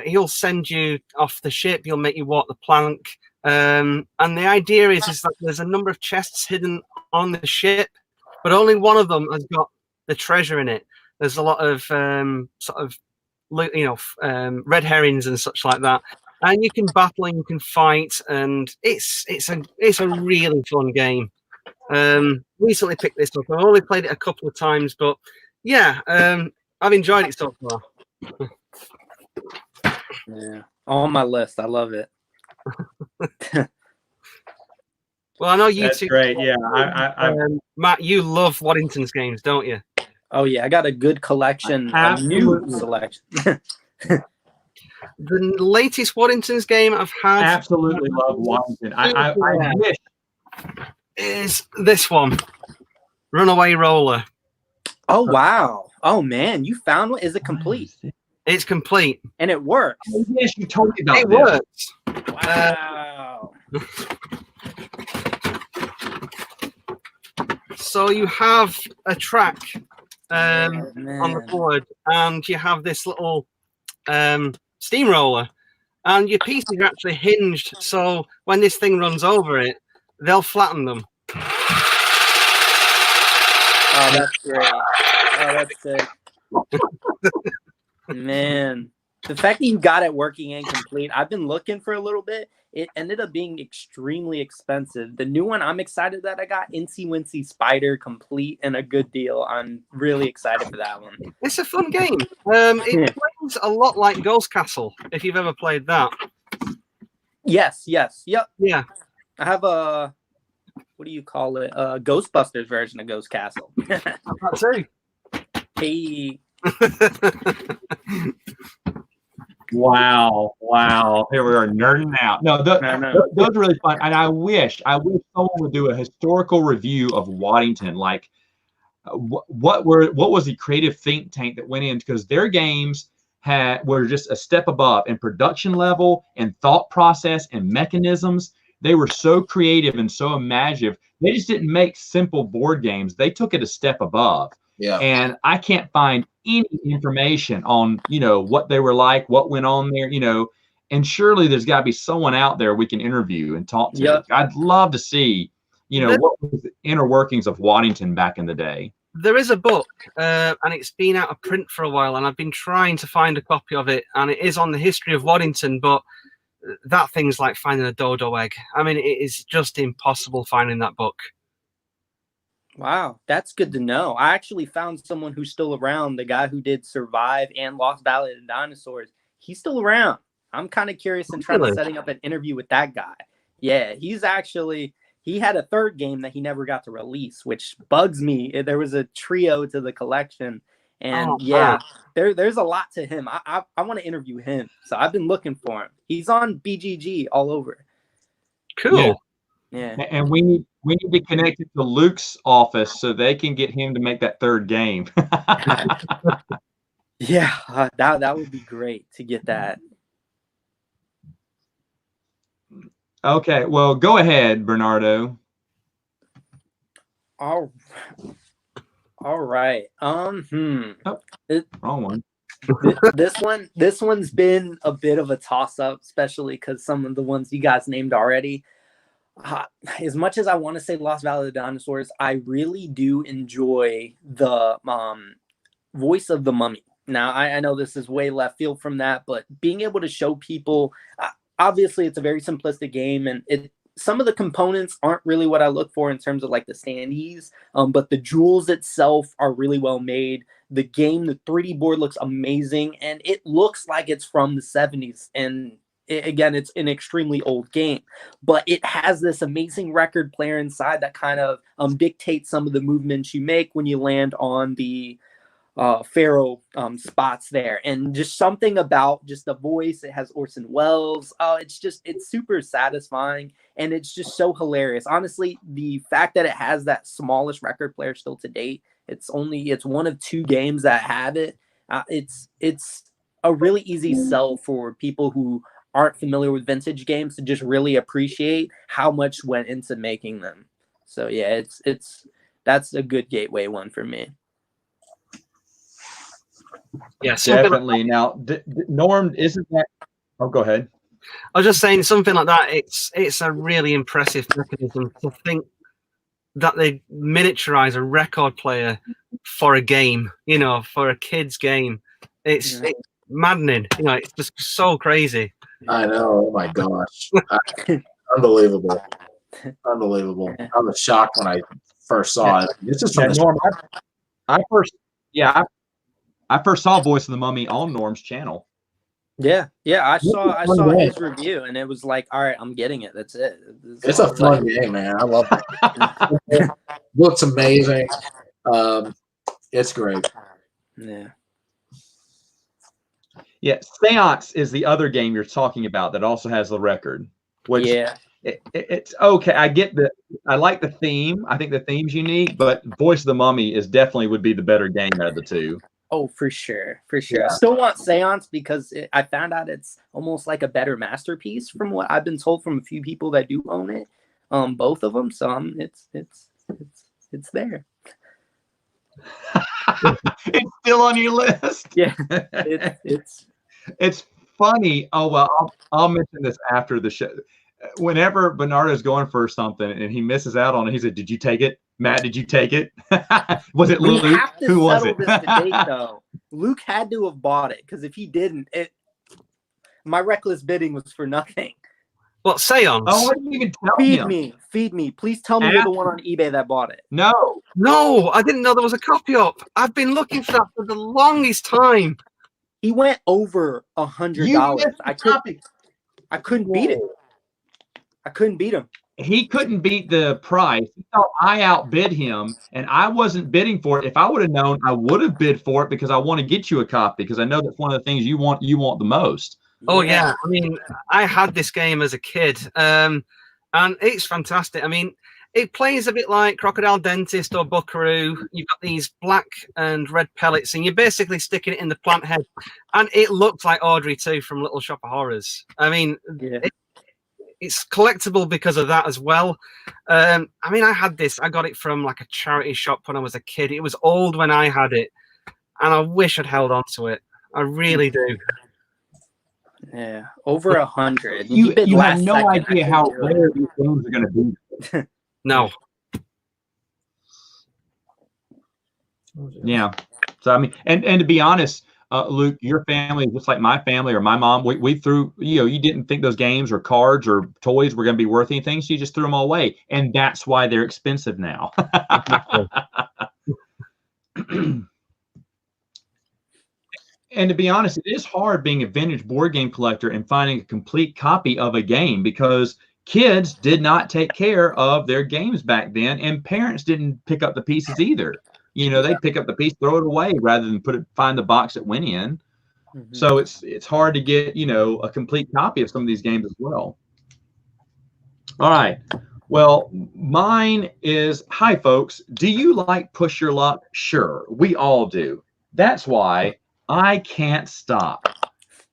he'll send you off the ship. He'll make you walk the plank. And the idea is that there's a number of chests hidden on the ship, but only one of them has got the treasure in it. There's a lot of red herrings and such like that. And you can battle and you can fight, and it's a really fun game. Recently picked this up. I've only played it a couple of times, but yeah, I've enjoyed it so far. Yeah, on my list. I love it. Well, I know you That's two. Great. Yeah, Matt, you love Waddington's games, don't you? Oh yeah, I got a good collection, a new selection. The latest Waddington's game I've had. Absolutely love Waddington. I wish. Is this one, Runaway Roller. Oh wow! Oh man, you found one. Is it complete? It's complete, and it works. Oh, yes, you told me about it. This. Works. Wow. So you have a track on the board, and you have this little steamroller, and your pieces are actually hinged. So when this thing runs over it, they'll flatten them. Oh, that's great. Oh, that's sick. Man, the fact that you got it working and complete, I've been looking for a little bit. It ended up being extremely expensive. The new one I'm excited that I got, Incy Wincy Spider, complete and a good deal. I'm really excited for that one. It's a fun game. It plays a lot like Ghost Castle, if you've ever played that. Yes, yep. Yeah. I have a, what do you call it? A Ghostbusters version of Ghost Castle. That's it. Hey. Wow. Here we are nerding out. No, those are really fun. And I wish someone would do a historical review of Waddington. Like, what was the creative think tank that went in? Because their games were just a step above in production level and thought process and mechanisms. They were so creative and so imaginative. They just didn't make simple board games. They took it a step above. Yeah. And I can't find any information on, what they were like, what went on there, and surely there's got to be someone out there we can interview and talk to. Yep. I'd love to see, what was the inner workings of Waddington back in the day. There is a book, and it's been out of print for a while, and I've been trying to find a copy of it, and it is on the history of Waddington, but that thing's like finding a dodo egg. I mean, it is just impossible finding that book. Wow, that's good to know. I actually found someone who's still around, the guy who did Survive and Lost Valley of the Dinosaurs. He's still around. I'm kind of curious and trying to setting up an interview with that guy. Yeah, he had a third game that he never got to release, which bugs me. There was a trio to the collection. And there's a lot to him. I want to interview him. So I've been looking for him. He's on BGG all over. Cool. Yeah. And we need to connect it to Luke's office so they can get him to make that third game. Yeah, that would be great to get that. Okay, well, go ahead, Bernardo. All right. Wrong one. This one's been a bit of a toss-up, especially because some of the ones you guys named already. As much as I want to say Lost Valley of the Dinosaurs, I really do enjoy the voice of the mummy. Now, I know this is way left field from that, but being able to show people, obviously it's a very simplistic game, and some of the components aren't really what I look for in terms of like the standees, but the jewels itself are really well made. The game, the 3D board looks amazing, and it looks like it's from the 70s. And again, it's an extremely old game, but it has this amazing record player inside that kind of dictates some of the movements you make when you land on the Pharaoh spots there. And just something about just the voice. It has Orson Welles. It's super satisfying, and it's just so hilarious. Honestly, the fact that it has that smallest record player still to date, it's one of 2 games that have it. It's a really easy sell for people who aren't familiar with vintage games to just really appreciate how much went into making them. So yeah, that's a good gateway one for me. Yes, definitely. Now, Norm, isn't that? Oh, go ahead. I was just saying something like that. It's a really impressive mechanism to think that they miniaturize a record player for a game. For a kid's game. It's maddening. It's just so crazy. I know. Oh my gosh, unbelievable. I was shocked when I first saw it. This is from Norm. I first saw Voice of the Mummy on Norm's channel. Yeah. I saw his review, and it was like, all right, I'm getting it. That's it. It's a fun game, man. I love it. Looks amazing. It's great. Yeah, Seance is the other game you're talking about that also has the record. Which it's okay. I like the theme. I think the theme's unique, but Voice of the Mummy would be the better game out of the 2. Oh, for sure. Yeah. I still want Seance because I found out it's almost like a better masterpiece from what I've been told from a few people that do own it. Both of them. So it's there. It's still on your list. Yeah, it's funny. Oh well, I'll mention this after the show. Whenever Bernardo's going for something and he misses out on it, he said, "Did you take it, Matt? Did you take it? Was it Luke? Who was it?" This debate, though. Luke had to have bought it because if he didn't, my reckless bidding was for nothing. What, Seance? Oh, I didn't even tell him. Feed me. Please tell me you're the one on eBay that bought it. No, I didn't know there was a copy up. I've been looking for that for the longest time. He went over $100. I couldn't beat it. I couldn't beat him. He couldn't beat the price. He thought I outbid him, and I wasn't bidding for it. If I would have known, I would have bid for it because I want to get you a copy because I know that's one of the things you want the most. Oh yeah, I mean, I had this game as a kid, and it's fantastic. I mean, It plays a bit like Crocodile Dentist or Buckaroo. You've got these black and red pellets, and you're basically sticking it in the plant head. And it looks like Audrey 2 from Little Shop of Horrors. I mean, it's collectible because of that as well. I mean, I got it from like a charity shop when I was a kid. It was old when I had it, and I wish I'd held on to it. I really do. Yeah, over 100. You have no idea how rare these games are going to be. No. Yeah. So I mean, and to be honest, Luke, your family, just like my family or my mom, we threw, you didn't think those games or cards or toys were going to be worth anything, so you just threw them all away, and that's why they're expensive now. And to be honest, it is hard being a vintage board game collector and finding a complete copy of a game, because kids did not take care of their games back then, and parents didn't pick up the pieces either. They'd pick up the piece, throw it away, rather than find the box that went in. Mm-hmm. So it's hard to get, a complete copy of some of these games as well. All right. Well, mine is, hi folks, do you like Push Your Luck? Sure, we all do. That's why I can't stop.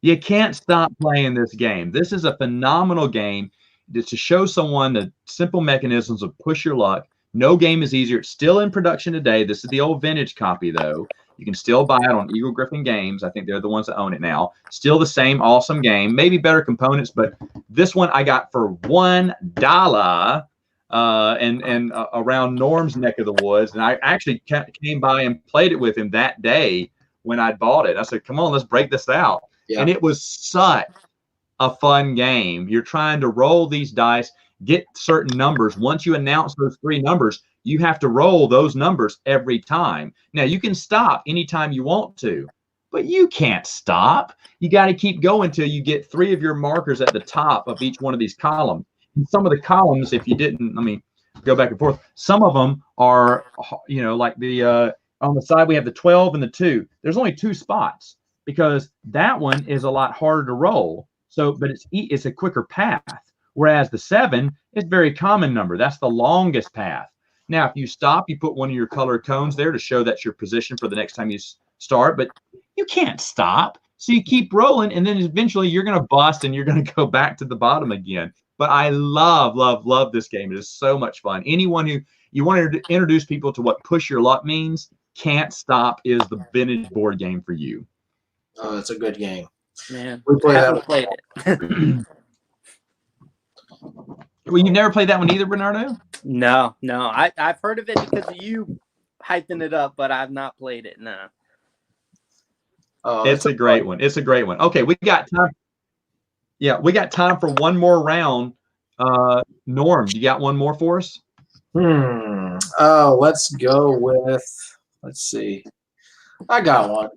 You can't stop playing this game. This is a phenomenal game. It's to show someone the simple mechanisms of Push Your Luck. No game is easier. It's still in production today. This is the old vintage copy, though. You can still buy it on Eagle Griffin Games. I think they're the ones that own it now. Still the same awesome game. Maybe better components, but this one I got for $1 and around Norm's neck of the woods. And I actually came by and played it with him that day when I bought it. I said, come on, let's break this out. Yeah. And it was such a fun game. You're trying to roll these dice, get certain numbers. Once you announce those 3 numbers, you have to roll those numbers every time. Now, you can stop anytime you want to, but you can't stop. You got to keep going till you get 3 of your markers at the top of each one of these columns. And some of the columns, if you didn't, go back and forth, some of them are, like the, on the side, we have the 12 and the 2. There's only 2 spots because that one is a lot harder to roll. So, but it's a quicker path. Whereas the 7 is a very common number. That's the longest path. Now, if you stop, you put one of your colored cones there to show that's your position for the next time you start, but you can't stop. So you keep rolling, and then eventually you're going to bust and you're going to go back to the bottom again. But I love this game. It is so much fun. Anyone who you want to introduce people to what Push Your Luck means, Can't Stop is the vintage board game for you. Oh, it's a good game. Man, we haven't played it. Well, you never played that one either, Bernardo? No. I've heard of it because of you hyping it up, but I've not played it. No. Oh, it's a great one. It's a great one. Okay, we got time. Yeah, we got time for one more round. Norm, you got one more for us? Let's go with, let's see. I got one.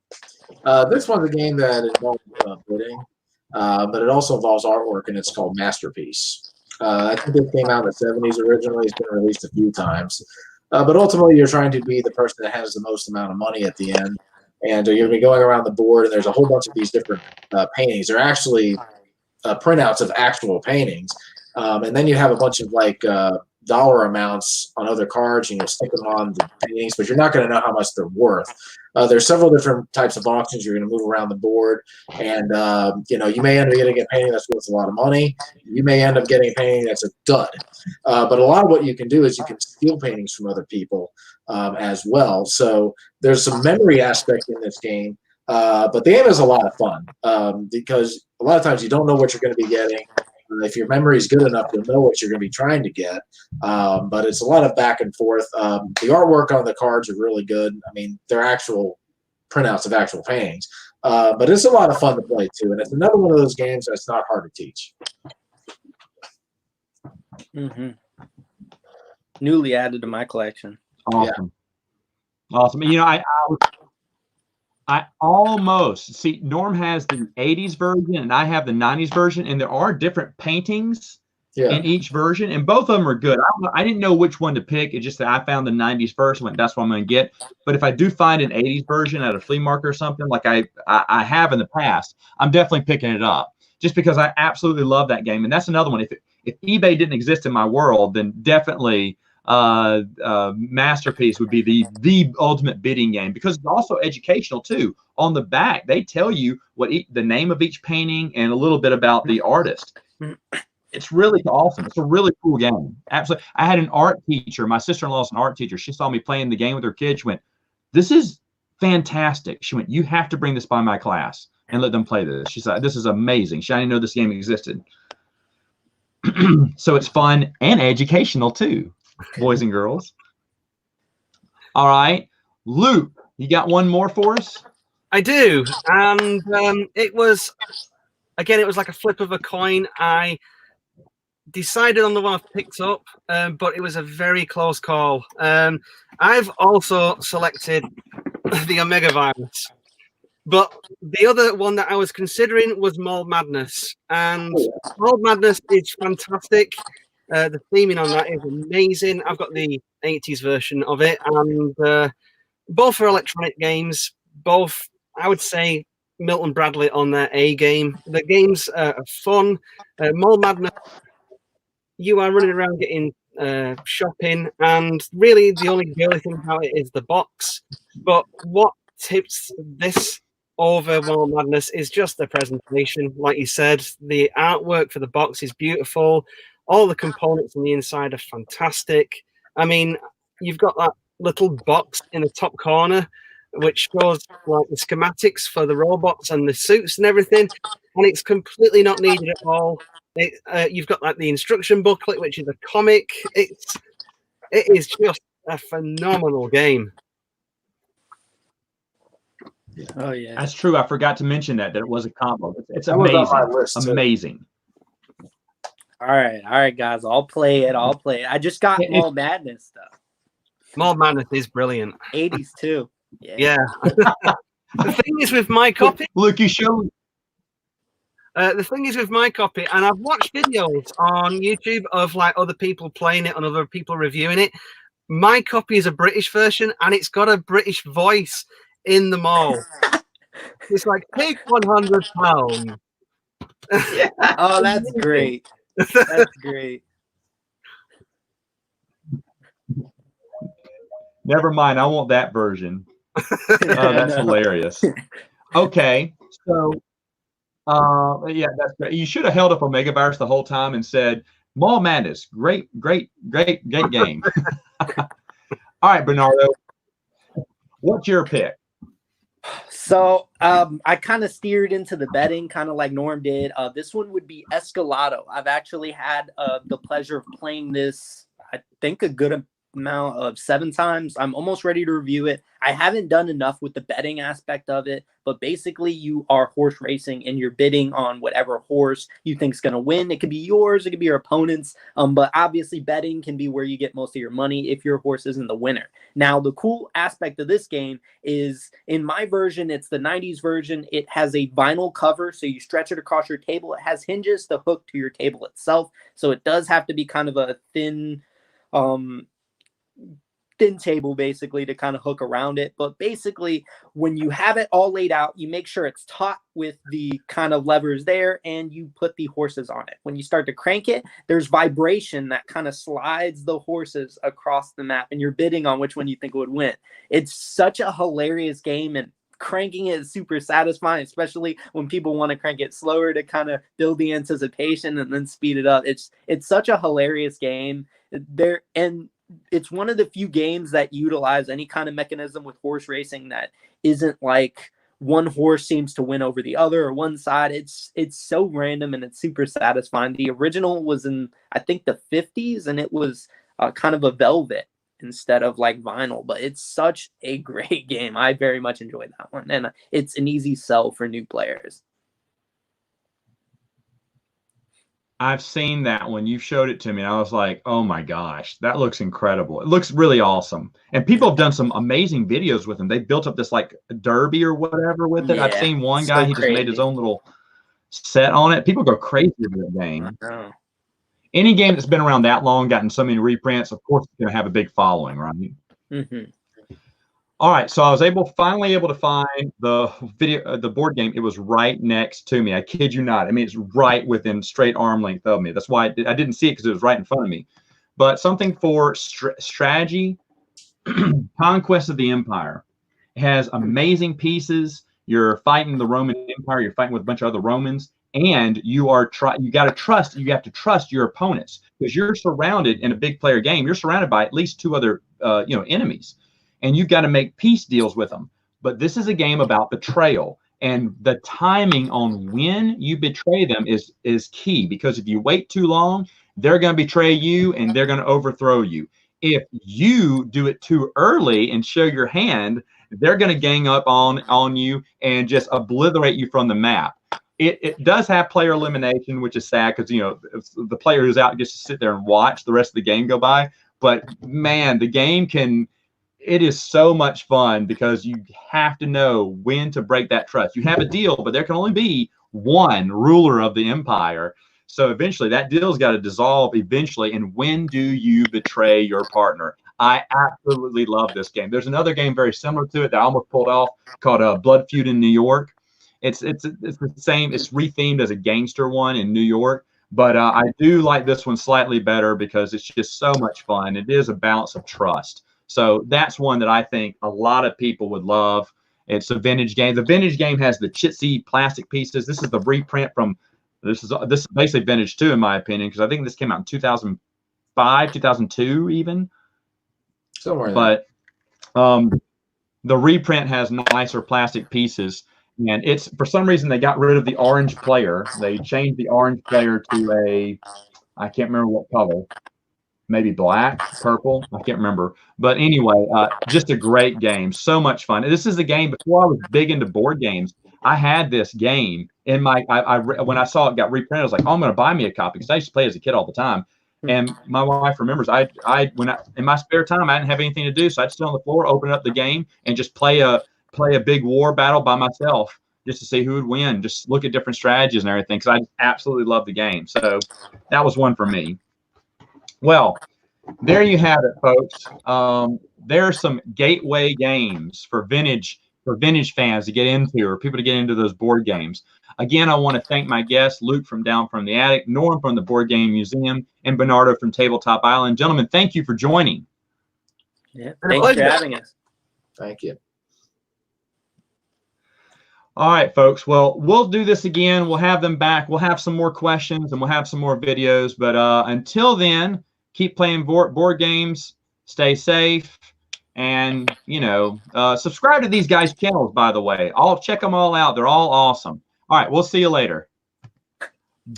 This one's a game that involves bidding, but it also involves artwork, and it's called Masterpiece. I think it came out in the 70s originally. It's been released a few times. But ultimately, you're trying to be the person that has the most amount of money at the end. And you're going to be going around the board, and there's a whole bunch of these different paintings. They're actually printouts of actual paintings. And then you have a bunch of dollar amounts on other cards, and you stick them on the paintings, but you're not going to know how much they're worth. There's several different types of auctions. You're going to move around the board, and you may end up getting a painting that's worth a lot of money. You may end up getting a painting that's a dud. But a lot of what you can do is you can steal paintings from other people as well. So there's some memory aspect in this game, but the game is a lot of fun because a lot of times you don't know what you're going to be getting. If your memory is good enough, you'll know what you're going to be trying to get. But it's a lot of back and forth. The artwork on the cards are really good. They're actual printouts of actual paintings. But it's a lot of fun to play, too. And it's another one of those games that's not hard to teach. Mm-hmm. Newly added to my collection. Awesome. Yeah. Awesome. I almost see Norm has the 80s version and I have the 90s version, and there are different paintings in each version, and both of them are good. I didn't know which one to pick. It's just that I found the 90s first, went, that's what I'm going to get. But if I do find an 80s version at a flea market or something like I have in the past, I'm definitely picking it up just because I absolutely love that game. And that's another one. If eBay didn't exist in my world, then definitely masterpiece would be the ultimate bidding game, because it's also educational too. On the back, they tell you what the name of each painting and a little bit about the artist. It's really awesome. It's a really cool game. Absolutely. I had an art teacher. My sister-in-law's an art teacher. She saw me playing the game with her kids. She went, "This is fantastic." She went, "You have to bring this by my class and let them play this." She said, "This is amazing." I didn't know this game existed. So it's fun and educational too, boys and girls. All right. Luke, you got one more for us? I do. And it was like a flip of a coin. I decided on the one I've picked up, but it was a very close call. I've also selected the Omega Virus, but the other one that I was considering was Mold Madness, and Mold Madness is fantastic. The theming on that is amazing. I've got the 80s version of it, and both are electronic games. Both, I would say, Milton Bradley on their A game. The games are fun. Mold Madness, you are running around getting shopping, and really the only girly thing about it is the box. But what tips this over Mold Madness is just the presentation. Like you said, the artwork for the box is beautiful. All the components on the inside are fantastic. I mean, you've got that little box in the top corner which shows like the schematics for the robots and the suits and everything, and it's completely not needed at all. You've got like the instruction booklet, which is a comic. It is just a phenomenal game. Oh yeah, that's true. I forgot to mention that it was a combo. It's amazing. Amazing. All right, guys. I'll play it. I just got Mold Madness stuff. Mold Madness is brilliant. 80s too. Yeah. The thing is with my copy. Look, you showed. The thing is with my copy, and I've watched videos on YouTube of like other people playing it and other people reviewing it. My copy is a British version, and it's got a British voice in the mall. It's like, take £100. Yeah. Oh, that's great. That's great. Never mind. I want that version. That's hilarious. Okay. So, yeah, that's great. You should have held up Omega Virus the whole time and said, Mold Madness, great game. All right, Bernardo, what's your pick? So I kind of steered into the betting, kind of like Norm did. This one would be Escalado. I've actually had the pleasure of playing this, I think, a good amount of 7 times. I'm almost ready to review it. I haven't done enough with the betting aspect of it, but basically you are horse racing and you're bidding on whatever horse you think is going to win. It could be yours, it could be your opponent's, but obviously betting can be where you get most of your money if your horse isn't the winner. Now, the cool aspect of this game is, in my version, it's the 90s version. It has a vinyl cover, so you stretch it across your table. It has hinges to hook to your table itself, so it does have to be kind of a thin table basically to kind of hook around it. But basically, when you have it all laid out, you make sure it's taut with the kind of levers there, and you put the horses on it. When you start to crank it, there's vibration that kind of slides the horses across the map, and you're bidding on which one you think would win. It's such a hilarious game, and cranking it is super satisfying, especially when people want to crank it slower to kind of build the anticipation and then speed it up. It's such a hilarious game there, and it's one of the few games that utilize any kind of mechanism with horse racing that isn't like one horse seems to win over the other or one side. It's so random and it's super satisfying. The original was in, I think, the 50s, and it was kind of a velvet instead of like vinyl, but it's such a great game. I very much enjoyed that one, and it's an easy sell for new players. I've seen that one. You showed it to me, and I was like, oh my gosh, that looks incredible. It looks really awesome. And people have done some amazing videos with them. They built up this like derby or whatever with it. Yeah, I've seen one guy, he just made his own little set on it. People go crazy with that game. Any game that's been around that long, gotten so many reprints, of course, it's going to have a big following, right? Mm-hmm. All right, so I was finally able to find the board game. It was right next to me. I kid you not. I mean, it's right within straight arm length of me. That's why I didn't see it, because it was right in front of me. but something for strategy. Conquest of the Empire. It has amazing pieces. You're fighting the Roman Empire. You're fighting with a bunch of other Romans, and you got to trust. You have to trust your opponents because you're surrounded in a big player game. You're surrounded by at least 2 other enemies, and you've got to make peace deals with them. But this is a game about betrayal, and the timing on when you betray them is key, because if you wait too long, they're going to betray you and they're going to overthrow you. If you do it too early and show your hand, they're going to gang up on you and just obliterate you from the map. It does have player elimination, which is sad because, the player who's out gets to sit there and watch the rest of the game go by. But man, the game it is so much fun because you have to know when to break that trust. You have a deal, but there can only be one ruler of the empire. So eventually that deal's got to dissolve eventually. And when do you betray your partner? I absolutely love this game. There's another game very similar to it that I almost pulled off called Blood Feud in New York. It's the same. It's rethemed as a gangster one in New York. But I do like this one slightly better because it's just so much fun. It is a balance of trust. So that's one that I think a lot of people would love. It's a vintage game. The vintage game has the chitsy plastic pieces. This is the reprint from. This is basically vintage too, in my opinion, because I think this came out in 2005, 2002 even. Somewhere. But the reprint has nicer plastic pieces, and it's for some reason they got rid of the orange player. They changed the orange player to I can't remember what color. Maybe black, purple. I can't remember. But anyway, just a great game. So much fun. And this is the game before I was big into board games. I had this game in my. When I saw it got reprinted, I was like, "Oh, I'm going to buy me a copy," because I used to play as a kid all the time. And my wife remembers when in my spare time I didn't have anything to do, so I'd sit on the floor, open up the game, and just play a big war battle by myself, just to see who would win. Just look at different strategies and everything, because I absolutely love the game. So that was one for me. Well, there you have it, folks. There are some gateway games for vintage fans to get into, or people to get into those board games. Again, I want to thank my guests, Luke from Down from the Attic, Norm from the Board Game Museum, and Bernardo from Tabletop Island. Gentlemen, thank you for joining. Yeah, thanks for having us. Thank you. All right, folks. Well, we'll do this again. We'll have them back. We'll have some more questions and we'll have some more videos. But until then, keep playing board games. Stay safe. And, subscribe to these guys' channels, by the way. Check them all out. They're all awesome. All right, we'll see you later.